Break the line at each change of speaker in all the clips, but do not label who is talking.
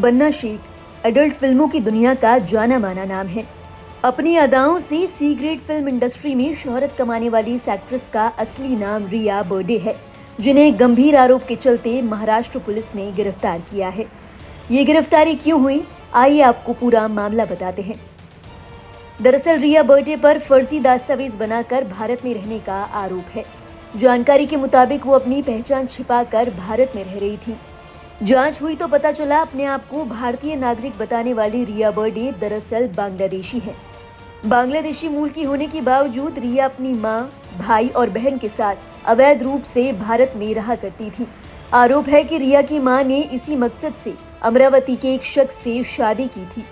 बन्ना Sheikh adult फिल्मों की दुनिया का जाना माना नाम है। अपनी अदाओं से सी ग्रेड फिल्म इंडस्ट्री में शोहरत कमाने वाली इस एक्ट्रेस का असली नाम रिया बर्डे है, जिन्हें गंभीर आरोप के चलते महाराष्ट्र पुलिस ने गिरफ्तार किया है। ये गिरफ्तारी क्यों हुई, आइए आपको पूरा मामला बताते हैं। दरअसल रिया बर्डे पर फर्जी दस्तावेज बनाकर भारत में रहने का आरोप है। जानकारी के मुताबिक वो अपनी पहचान छिपाकर भारत में रह रही थी। जांच हुई तो पता चला अपने आप को भारतीय नागरिक बताने वाली रिया बर्डे दरअसल बांग्लादेशी है। बांग्लादेशी मूल की होने के बावजूद रिया अपनी मां, भाई और बहन के साथ अवैध रूप से भारत में रहा करती थी। आरोप है कि रिया की मां ने इसी मकसद से अमरावती के एक शख्स से शादी की थी।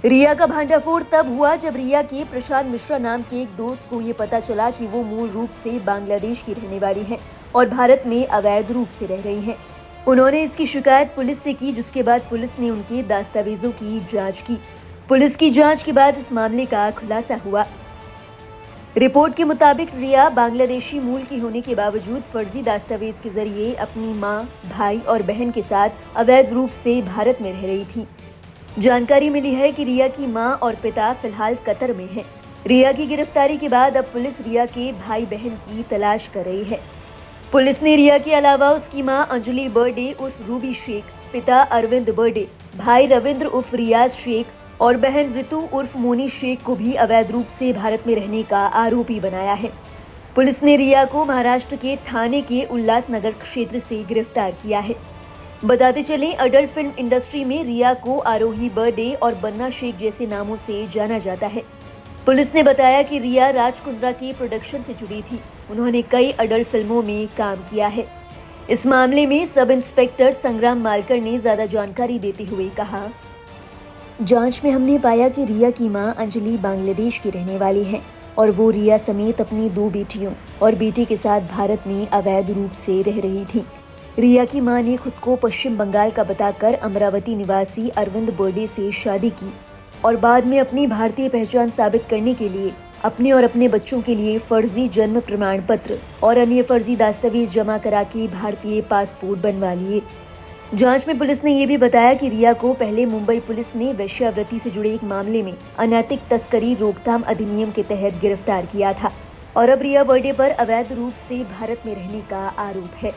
रिया का भांडाफोड़ तब हुआ जब रिया के प्रशांत मिश्रा नाम के एक दोस्त को ये पता चला कि वो मूल रूप से बांग्लादेश की रहने वाली हैं और भारत में अवैध रूप से रह रही हैं। उन्होंने इसकी शिकायत पुलिस से की, जिसके बाद पुलिस ने उनके दस्तावेजों की जांच की। पुलिस की जांच के बाद इस मामले का खुलासा हुआ। रिपोर्ट के मुताबिक रिया बांग्लादेशी मूल की होने के बावजूद फर्जी दस्तावेज के जरिए अपनी मां, भाई और बहन के साथ अवैध रूप से भारत में रह रही थी। जानकारी मिली है कि रिया की मां और पिता फिलहाल कतर में हैं। रिया की गिरफ्तारी के बाद अब पुलिस रिया के भाई बहन की तलाश कर रही है। पुलिस ने रिया के अलावा उसकी मां अंजलि बर्डे उर्फ रूबी शेख, पिता अरविंद बर्डे, भाई रविंद्र उर्फ रियाज शेख और बहन ऋतु उर्फ मोनी शेख को भी अवैध रूप से भारत में रहने का आरोपी बनाया है। पुलिस ने रिया को महाराष्ट्र के ठाणे के उल्लासनगर क्षेत्र से गिरफ्तार किया है। बताते चलें, अडल्ट फिल्म इंडस्ट्री में रिया को आरोही बर्डे और बन्ना शेख जैसे नामों से जाना जाता है। पुलिस ने बताया कि रिया राज कुंद्रा के प्रोडक्शन से जुड़ी थी। उन्होंने कई अडल्ट फिल्मों में काम किया है। इस मामले में सब इंस्पेक्टर संग्राम मालकर ने ज्यादा जानकारी देते हुए कहा, जांच में हमने पाया कि रिया की मां अंजलि बांग्लादेश की रहने वाली है और वो रिया समेत अपनी 2 बेटियों और बेटे के साथ भारत में अवैध रूप से रह रही थी। रिया की मां ने खुद को पश्चिम बंगाल का बताकर अमरावती निवासी अरविंद बर्डे से शादी की और बाद में अपनी भारतीय पहचान साबित करने के लिए अपने और अपने बच्चों के लिए फर्जी जन्म प्रमाण पत्र और अन्य फर्जी दस्तावेज जमा करा के भारतीय पासपोर्ट बनवा लिए। जांच में पुलिस ने ये भी बताया कि रिया को पहले मुंबई पुलिस ने वेश्यावृत्ति से जुड़े एक मामले में अनैतिक तस्करी रोकथाम अधिनियम के तहत गिरफ्तार किया था और अब रिया बर्डे पर अवैध रूप से भारत में रहने का आरोप है।